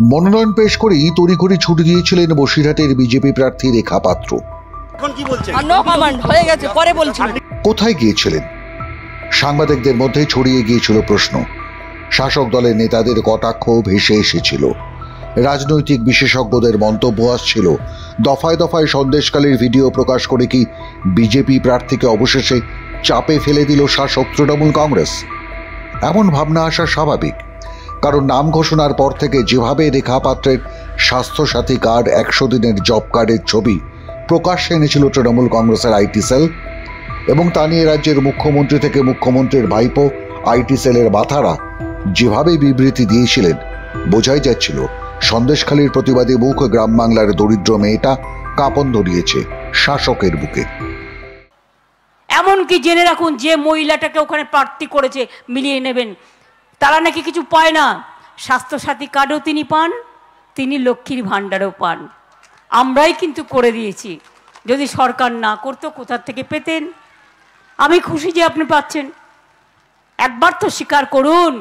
মনোনয়ন পেশ করেই তড়িঘড়ি ছুটি দিয়েছিলেন বসিরহাটের বিজেপি প্রার্থী রেখা পাত্র। কোথায় গিয়েছিলেন? সাংবাদিকদের মধ্যে ছড়িয়ে গিয়েছিল প্রশ্ন। শাসক দলের নেতাদের কটাক্ষ ভেসে এসেছিল, রাজনৈতিক বিশেষজ্ঞদের মন্তব্য আসছিল। দফায় দফায় সন্দেশকালীর ভিডিও প্রকাশ করে কি বিজেপি প্রার্থীকে অবশেষে চাপে ফেলে দিল শাসক তৃণমূল কংগ্রেস? এমন ভাবনা আসা স্বাভাবিক, কারণ নাম ঘোষণার পর থেকে যেভাবে রেখা পাত্রের স্বাস্থ্যসাথী কার্ড, 100 দিনের জব কার্ডের ছবি প্রকাশ্যে এনেছিল তৃণমূল কংগ্রেসের আইটি সেল, এবং তা নিয়ে রাজ্যের মুখ্যমন্ত্রী থেকে মুখ্যমন্ত্রীর ভাইপো, আইটি সেলের মাথারা যেভাবে বিবৃতি দিয়েছিলেন, বোঝাই যাচ্ছিল সন্দেশখালীর প্রতিবাদী মুখ গ্রাম বাংলার দরিদ্র মেয়েটা কাঁপন ধরিয়েছে শাসকের বুকে। এমনকি জেনে রাখুন, যে মহিলাটাকে ওখানে প্রার্থী করেছে মিলিয়ে নেবেন, তারা নাকি কিছু পায় না। স্বাস্থ্যসাথী কার্ডও তিনি পান, তিনি লক্ষ্মীর ভাণ্ডারও পান। আমরাই কিন্তু করে দিয়েছি। যদি সরকার না করতো কোথার থেকে পেতেন? আমি খুশি যে আপনি পাচ্ছেন, একবার তো স্বীকার করুন।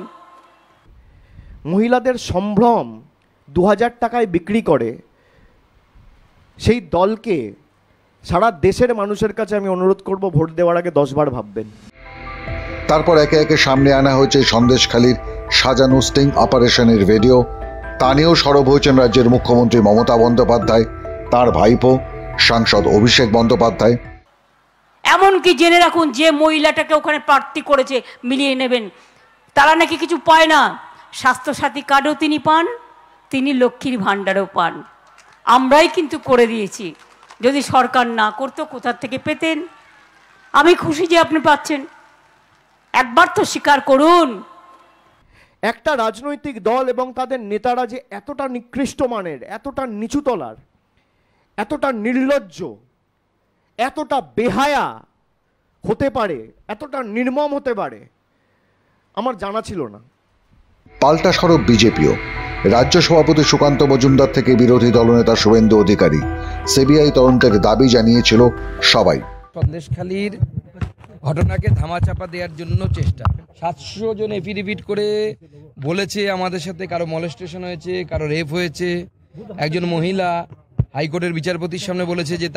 মহিলাদের সম্ভ্রম 2000 টাকায় বিক্রি করে সেই দলকে সারা দেশের মানুষের কাছে আমি অনুরোধ করব, ভোট দেওয়ার আগে 10 বার ভাববেন। তারপর একে একে সামনে আনা হয়েছে সন্দেশখালীর সাজানো স্টিং অপারেশনের ভিডিও। তা নিয়েও সরব হয়েছেন রাজ্যের মুখ্যমন্ত্রী মমতা বন্দ্যোপাধ্যায়, তার ভাইপো সাংসদ অভিষেক বন্দ্যোপাধ্যায়। এমনকি জেনে রাখুন, যে মহিলাটাকে ওখানে প্রার্থী করেছে মিলিয়ে নেবেন, তারা নাকি কিছু পায় না। স্বাস্থ্যসাথী কার্ডও তিনি পান, তিনি লক্ষ্মীর ভাণ্ডারও পান। আমরাই কিন্তু করে দিয়েছি। যদি সরকার না করতো কোথার থেকে পেতেন? আমি খুশি যে আপনি পাচ্ছেন, একবার তো স্বীকার করুন। একটা রাজনৈতিক দল এবং তাদের নেতারা যে এতটা নিকৃষ্ট মানের, এতটা নিচু তলার, এতটা নির্লজ্জ, এতটা বেহায়া হতে পারে, এতটা নির্মম হতে পারে, আমার জানা ছিল না। পাল্টা সরব বিজেপিও। রাজ্য সভাপতি সুকান্ত মজুমদার থেকে বিরোধী দলনেতা শুভেন্দু অধিকারী সিবিআই তদন্তের দাবি জানিয়েছিল সবাই। সন্দেশখালীর ঘটনাকে ধামাচাপা দেওয়ার জন্য চেষ্টা। 700 জন এফিডেভিট করে বলেছে আমাদের সাথে কারো মলেস্টেশন হয়েছে, কারো রেপ হয়েছে। একজন মহিলা হাইকোর্টের বিচারপতির সামনে বলেছে যে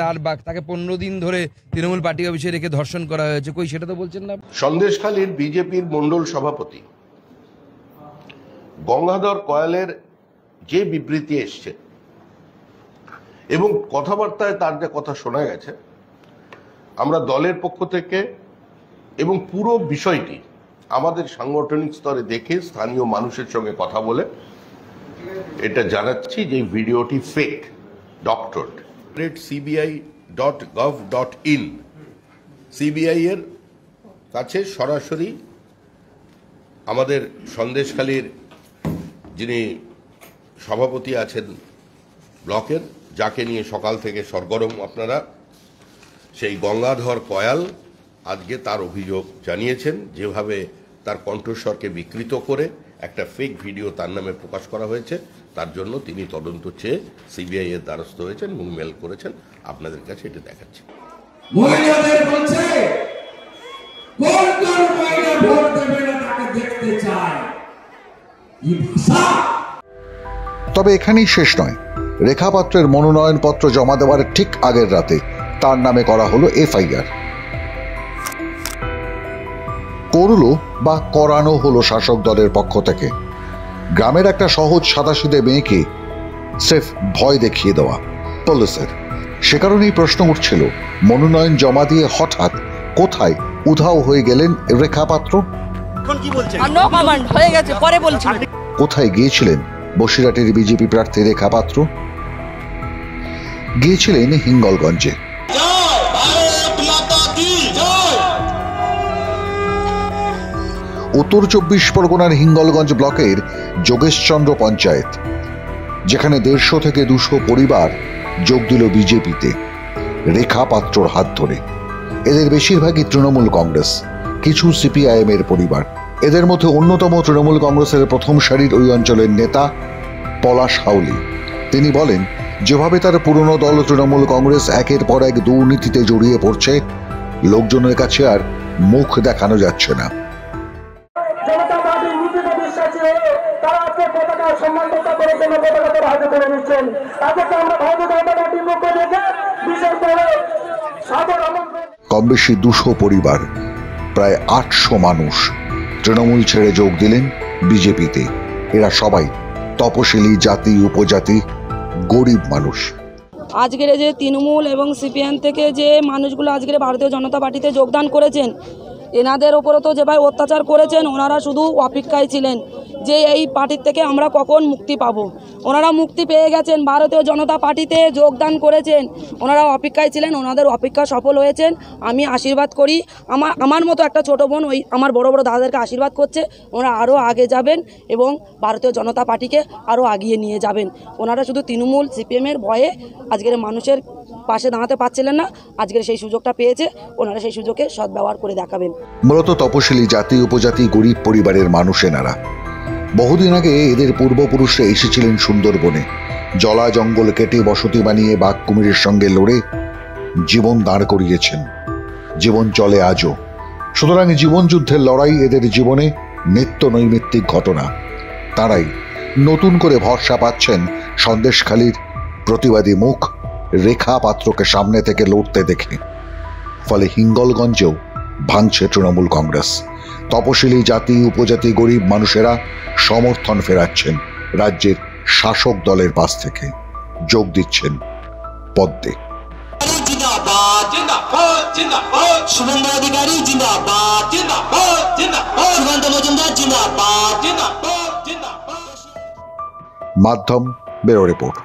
তাকে 15 দিন ধরে তৃণমূল পার্টি অফিসে রেখে ধর্ষণ করা হয়েছে। কই, সেটা তো বলছেন না। সন্দেশখালীর বিজেপির মন্ডল সভাপতি গঙ্গাধর কয়ালের যে বিবৃতি এসছে এবং কথাবার্তায় তার যে কথা শোনা গেছে, আমরা দলের পক্ষ থেকে এবং পুরো বিষয়টি আমাদের সাংগঠনিক স্তরে দেখে স্থানীয় মানুষের সঙ্গে কথা বলে এটা জানাচ্ছি যে ভিডিওটি ফেক, ডক্টরড। cbi.gov.in সিবিআই এর কাছে সরাসরি আমাদের সন্দেশখালীর যিনি সভাপতি আছেন ব্লকের, যাকে নিয়ে সকাল থেকে সরগরম আপনারা, সেই গঙ্গাধর কয়াল আজকে তার অভিযোগ জানিয়েছেন, যেভাবে তার কণ্ঠস্বরকে বিকৃত করে একটা ফেক ভিডিও তার নামে প্রকাশ করা হয়েছে, তার জন্য তিনি তদন্ত চেয়ে সিবিআই এর দ্বারস্থ হয়েছেন এবং মেল করেছেন। আপনাদের কাছে এটা দেখাচ্ছি। তবে এখানেই শেষ নয়। রেখা পাত্রের মনোনয়নপত্র জমা দেওয়ার ঠিক আগের রাতে তার নামে করা হলো এফআইআর। করলো বা করানো হলো শাসক দলের পক্ষ থেকে। গ্রামের একটা সহজ সাদাসিধে মেয়েকে স্রেফ ভয় দেখিয়ে দেওয়া পুলিশের। সে কারণেই প্রশ্ন উঠছিল, মনোনয়ন জমা দিয়ে হঠাৎ কোথায় উধাও হয়ে গেলেন রেখা পাত্র? কোথায় গিয়েছিলেন বসিরহাটের বিজেপি প্রার্থী রেখা পাত্র? গিয়েছিলেন হিঙ্গলগঞ্জে। উত্তর 24 পরগনার হিঙ্গলগঞ্জ ব্লকের যোগেশচন্দ্র পঞ্চায়েত, যেখানে 150 থেকে 200 পরিবার যোগ দিল বিজেপিতে রেখা পাত্রর হাত ধরে। এদের বেশিরভাগই তৃণমূল কংগ্রেস, কিছু সিপিআইএম এর পরিবার। এদের মধ্যে অন্যতম তৃণমূল কংগ্রেসের প্রথম সারির ওই অঞ্চলের নেতা পলাশ হাউলি। তিনি বলেন, যেভাবে তার পুরনো দল তৃণমূল কংগ্রেস একের পর এক দুর্নীতিতে জড়িয়ে পড়ছে, লোকজনের কাছে আর মুখ দেখানো যাচ্ছে না। সম্মান রক্ষা করার জন্য পতাকা তারা হাতে তুলে নিচ্ছেন। তাদেরকে আমরা ভারতীয় জনতা পার্টির পক্ষ থেকে বিশেষভাবে সাদর আমন্ত্রণ। কম বেশি 200 পরিবার, প্রায় 800 মানুষ তৃণমূল ছেড়ে যোগ দিলেন বিজেপিতে। এরা সবাই তপশিলি, জাতি, উপজাতি, গরিব মানুষ। আজকের যে তৃণমূল এবং সিপিএম থেকে যে মানুষগুলো আজকের ভারতীয় জনতা পার্টিতে যোগদান করেছেন, এনাদের ওপরও তো যেভাবে অত্যাচার করেছেন, ওনারা শুধু অপেক্ষায় ছিলেন যে এই পার্টির থেকে আমরা কখন মুক্তি পাব। ওনারা মুক্তি পেয়ে গেছেন, ভারতীয় জনতা পার্টিতে যোগদান করেছেন, ওনারা অপেক্ষায় ছিলেন, ওনাদের অপেক্ষা সফল হয়েছেন। আমি আশীর্বাদ করি, আমার মতো একটা ছোটো বোন ওই আমার বড় বড় দাদাদেরকে আশীর্বাদ করছে, ওনারা আরও আগে যাবেন এবং ভারতীয় জনতা পার্টিকে আরও আগিয়ে নিয়ে যাবেন। ওনারা শুধু তৃণমূল সিপিএমের ভয়ে আজকের মানুষের পাশে দাঁড়াতে পারছিলেন না, আজকের সেই সুযোগটা পেয়েছে, ওনারা সেই সুযোগে সদ্ব্যবহার করে দেখাবেন। মূলত তপশিলি, জাতি, উপজাতি, গরিব পরিবারের মানুষ এনারা। বহুদিন আগে এদের পূর্বপুরুষরা এসেছিলেন সুন্দরবনে, জলা জঙ্গল কেটে বসতি বানিয়ে বাঘ কুমিরের সঙ্গে লড়ে জীবন দাঁড় করিয়েছেন। জীবন চলে আজও। সুতরাং জীবন যুদ্ধের লড়াই এদের জীবনে নিত্য নৈমিত্তিক ঘটনা। তারাই নতুন করে ভরসা পাচ্ছেন সন্দেশখালীর প্রতিবাদী মুখ রেখা পাত্রকে সামনে থেকে লড়তে দেখে। ফলে হিঙ্গলগঞ্জেও ভাঙছে তৃণমূল কংগ্রেস। তপশিলি, জাতি, উপজাতি, গরিব মানুষেরা সমর্থন ফেরাচ্ছেন রাজ্যের শাসক দলের পাশ থেকে, যোগ দিচ্ছেন পদ্মে। শুভেন্দু অধিকারী জিন্দাবাদ, সুকান্ত মজুমদার জিন্দাবাদ। মাধ্যম ব্যুরো রিপোর্ট।